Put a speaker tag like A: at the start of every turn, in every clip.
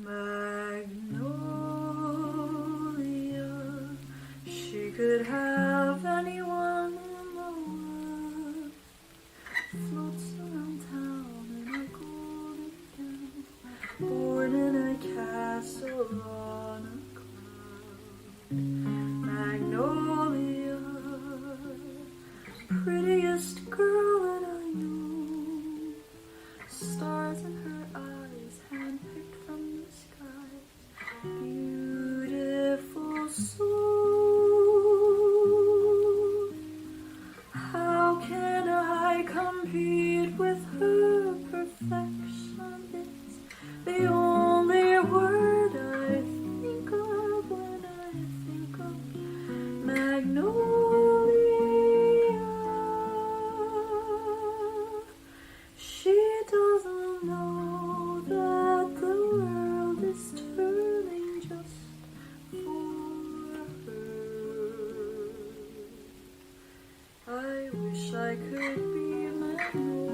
A: Magnolia, she could have anyone in the world. Floats around town in a golden gown, born in a castle on a cloud. Magnolia, prettiest girl that I know. Stars in her eyes, handpicked from the skies. Beautiful soul. How can I compete with her perfection? It's the only word I think of when I think of Magnolia. She doesn't know that the world is turning just for her. I wish I could be Magnolia.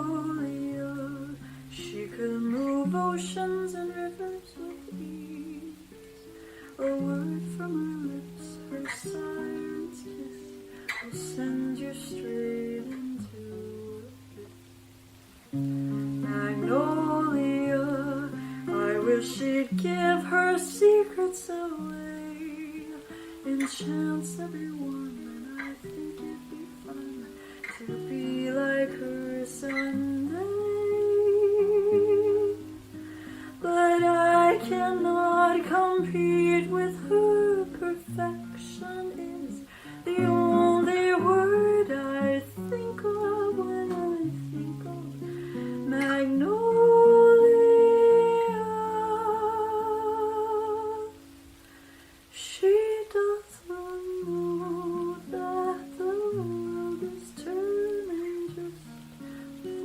A: Magnolia, she could move oceans and rivers with ease. A word from her lips, her siren's kiss, will send you straight into a bliss. Magnolia, I wish she'd give her secrets away, enchants everyone, and I think it'd be fun to be like her someday. But I cannot compete with her. Perfection is the only word I think of when I think of Magnolia. She doesn't know that the world is turning just for her.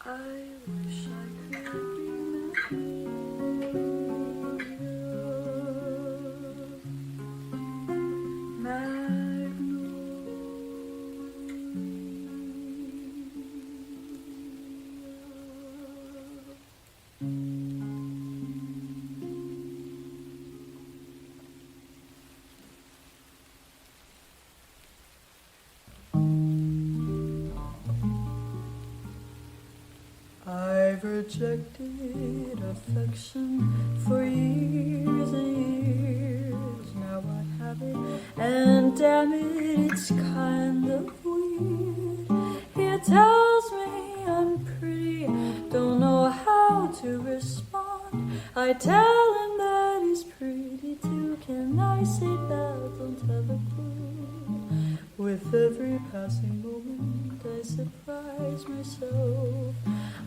A: I wish I could be I've rejected affection for years and years. Now I have it, and damn it, it's kind of weird. He tells me I'm pretty, don't know how to respond. I tell him that he's pretty too. Can I say that? Don't have a clue. With every passing moment I surprise myself.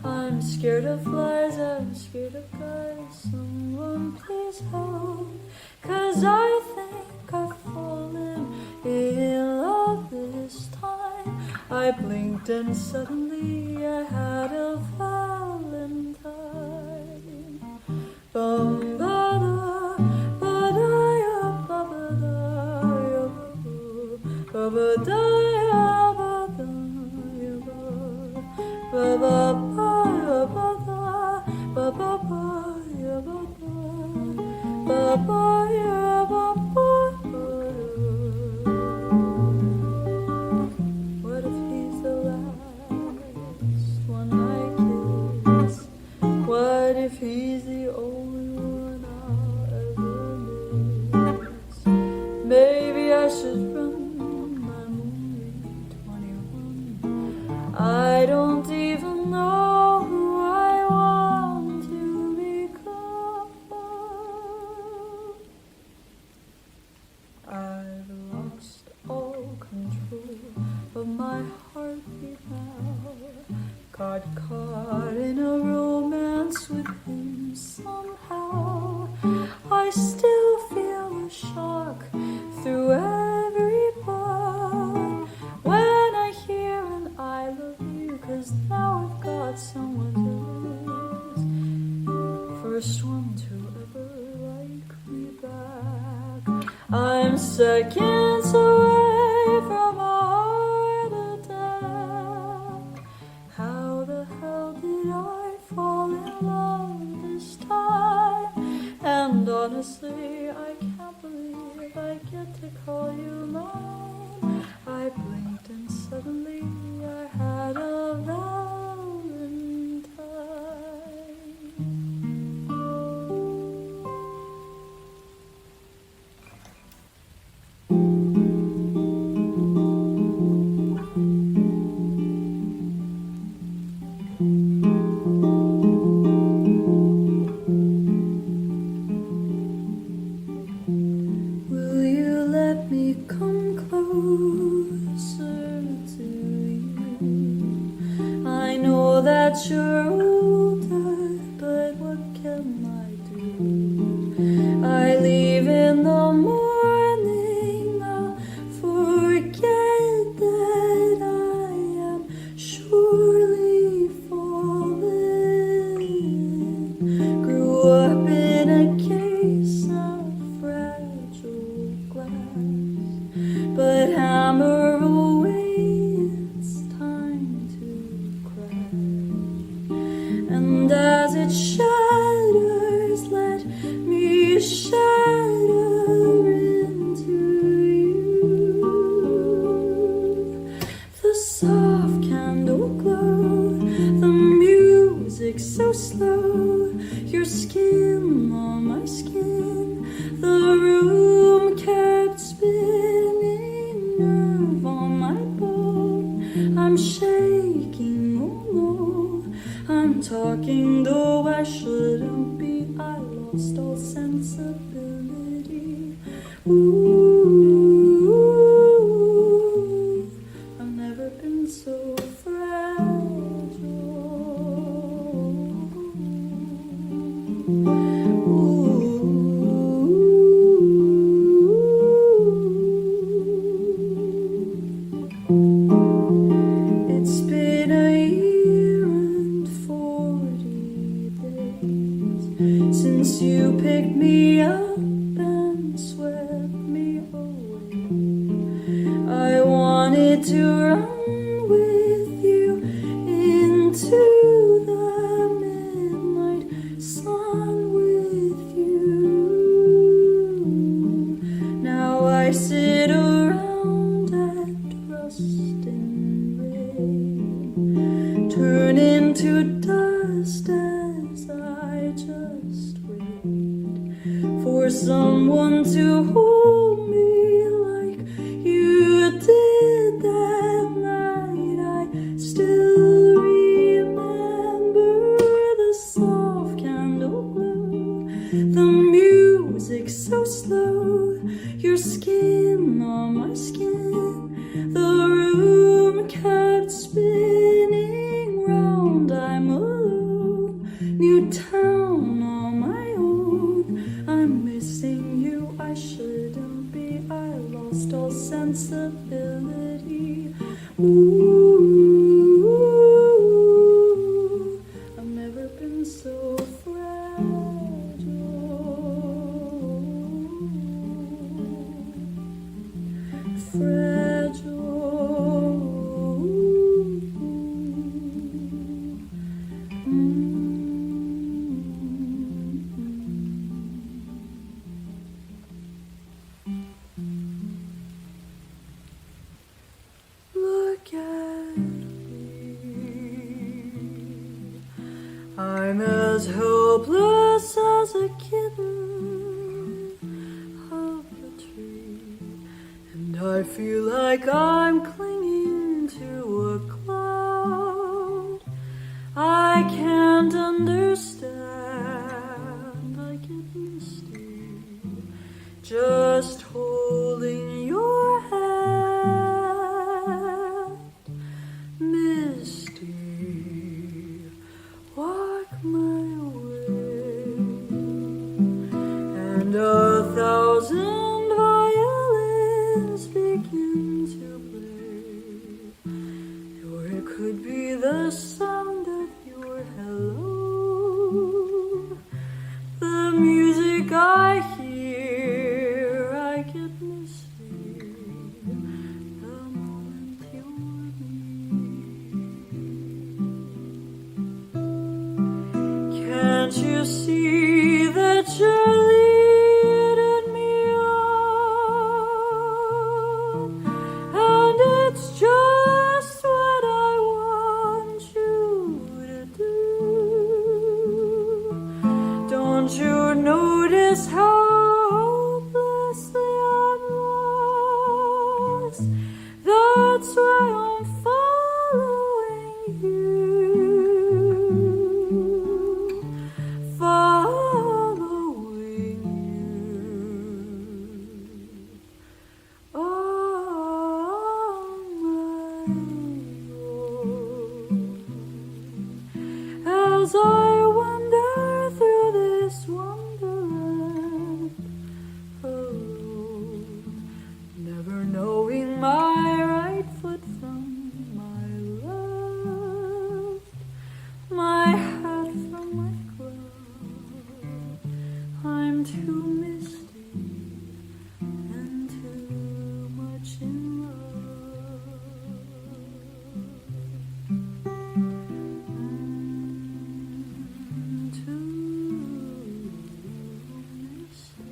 A: I'm scared of flies, I'm scared of guys. Someone please help, 'cause I think I've fallen in love this time. I blinked and suddenly I had a valentine. Bum-ba-da, ba-da-ya, ba-ba-da-ya, ba-ba-da-ya, ba-da-ya, ba-ba-ba. What if he's the last one I kiss? What if he's the only one I'll ever miss? Maybe I should run, I'm only 21. I don't even know who I want to become. I've lost all control of my heartbeat now. Got caught in a romance with him somehow. I still feel a shock through every part. I'm seconds away from a heart attack. How the hell did I fall in love this time? And honestly, I can't believe I get to call you mine. I blinked and suddenly I had a Valentine. Will you let me come closer to you? I know that you're older, but what can I do? I leave in the morning, I'll forget that I am surely falling. Grew up in a case of fragile glass, but hammer away, it's time to crack. And as it shatters, let me shatter into you. The soft candle glow, the music so slow, your skin on my skin, the room kept spinning, nerve on my bone. I'm shaking, oh no, I'm talking though I shouldn't be. I lost all sensibility. Ooh, I've never been so It's been a year and 40 days since you picked me up and swept me away. I wanted to run with you into the midnight sun with you. Now I sit around at rust and rain, turn into dust as I just wait for someone to hold me like you did that night. I still remember the soft candle glow, the music so slow, your skin on my skin, the room kept spinning round. I'm alone, new town on my own. I'm missing you, I shouldn't be. I lost all sensibility. Ooh, I've never been so Look at me, I'm as helpless as a kitten up a tree, and I feel like I'm clinging to a cloud. I can't understand, I get misty just holding your hand. Misty, walk my way, and 1,000 violins begin to play, or it could be the sound of your hello. The music I hear, I get as I wander through this wonderland, alone, never knowing my right foot from my left, my hat from my glove. I'm too misty and too much in love. Too misty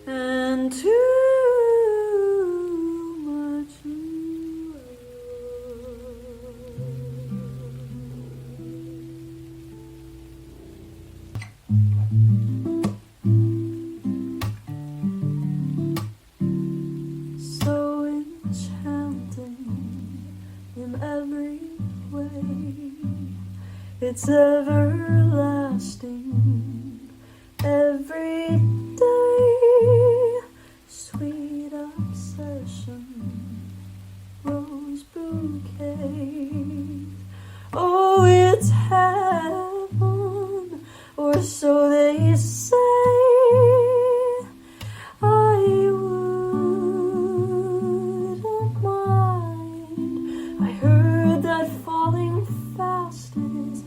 A: and too much in love. So enchanting in every way, it's everlasting every day. Sweet obsession, rose bouquet. Oh, it's heaven, or so they say. I wouldn't mind. I heard that falling fast is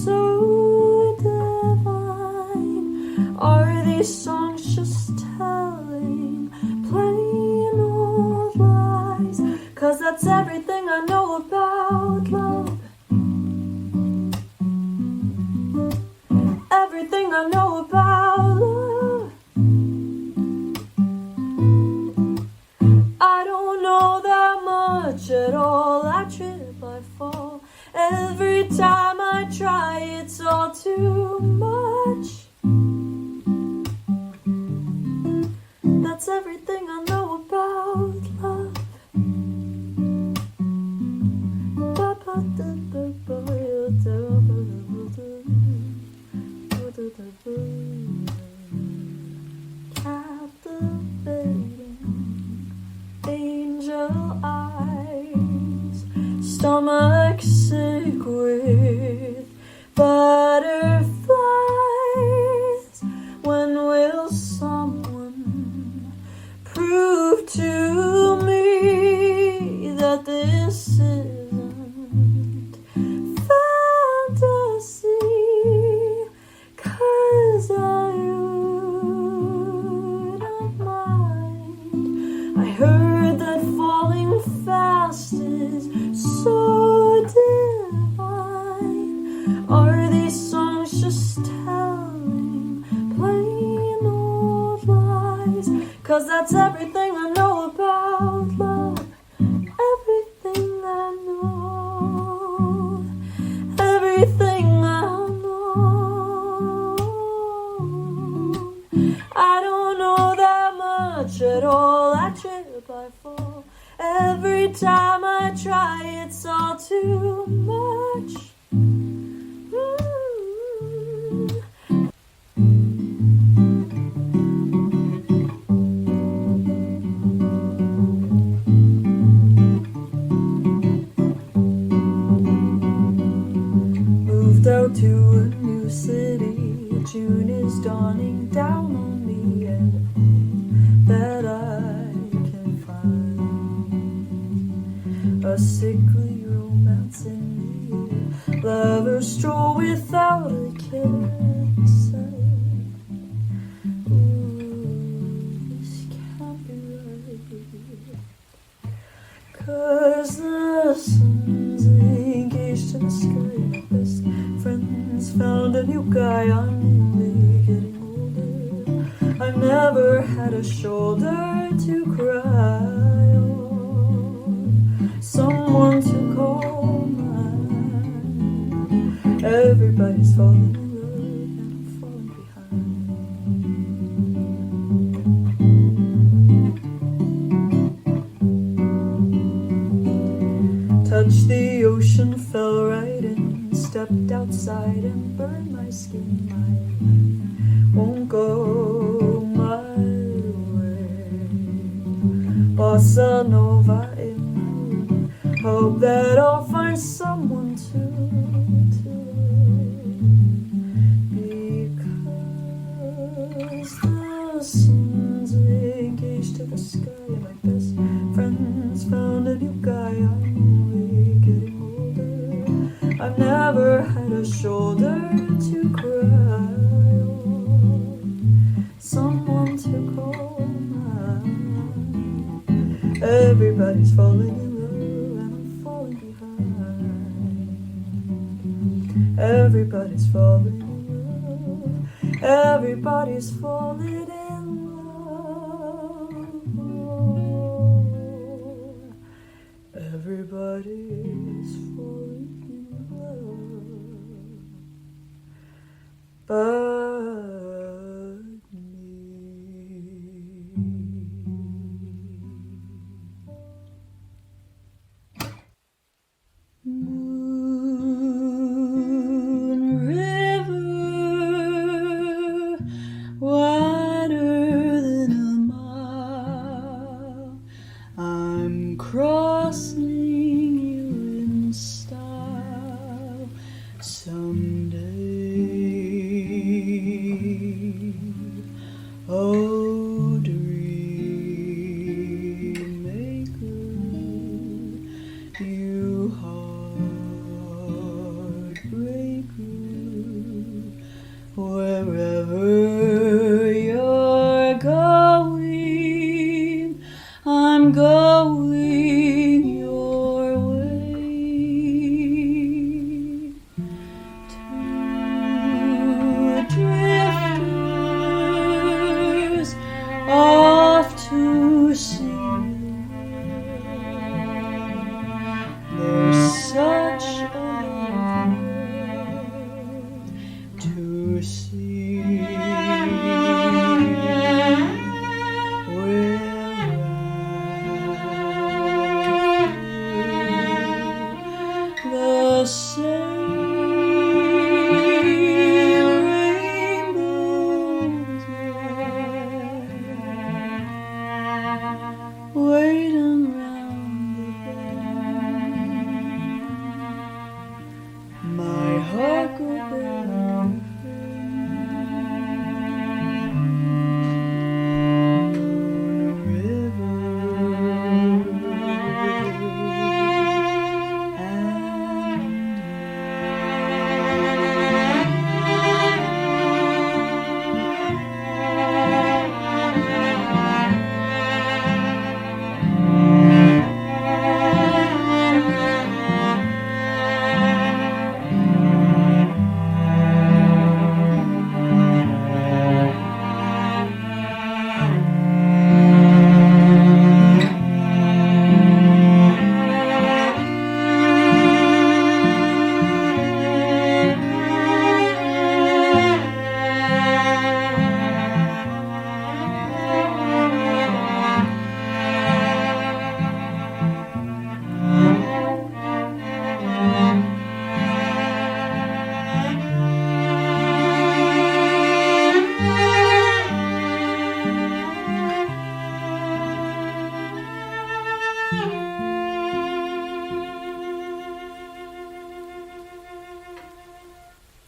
A: so divine. Are these songs just telling plain old lies? 'Cause that's everything I know about love. Everything I know about love. I don't know that much at all. I trip, I fall. Every time I try, it's all too much. That's everything I know about love. Captivating angel eyes, stomach sick with butterflies. When will someone prove to me that this isn't fantasy? 'Cause I wouldn't mind. I heard that falling fast is so divine. Are these songs just telling plain old lies? 'Cause that's everything I know about love. Everything I know. Everything I know. I don't know that much at all. I trip, I fall. Every time I try, it's all too much. Moved out to a new city. June is dawning down on me, and that I can find a sickly romance in me. Lovers stroll without a kiss. Ooh, this can't be right. 'Cause the sun's engaged in the sky. My best friends found a new guy. I'm only getting older. I've never had a shoulder to cry on, someone to call mine. Everybody's falling in love and I'm falling behind. Touched the ocean, fell right in, stepped outside and burned my skin. My life won't go my way. Bossa Nova in my room. Hope that I'll find someone sky, and my best friends found a new guy. I'm only getting older. I've never had a shoulder to cry on, someone to call mine. Everybody's falling in love, and I'm falling behind. Everybody's falling in love. Everybody's falling in love. Everybody's falling in love. But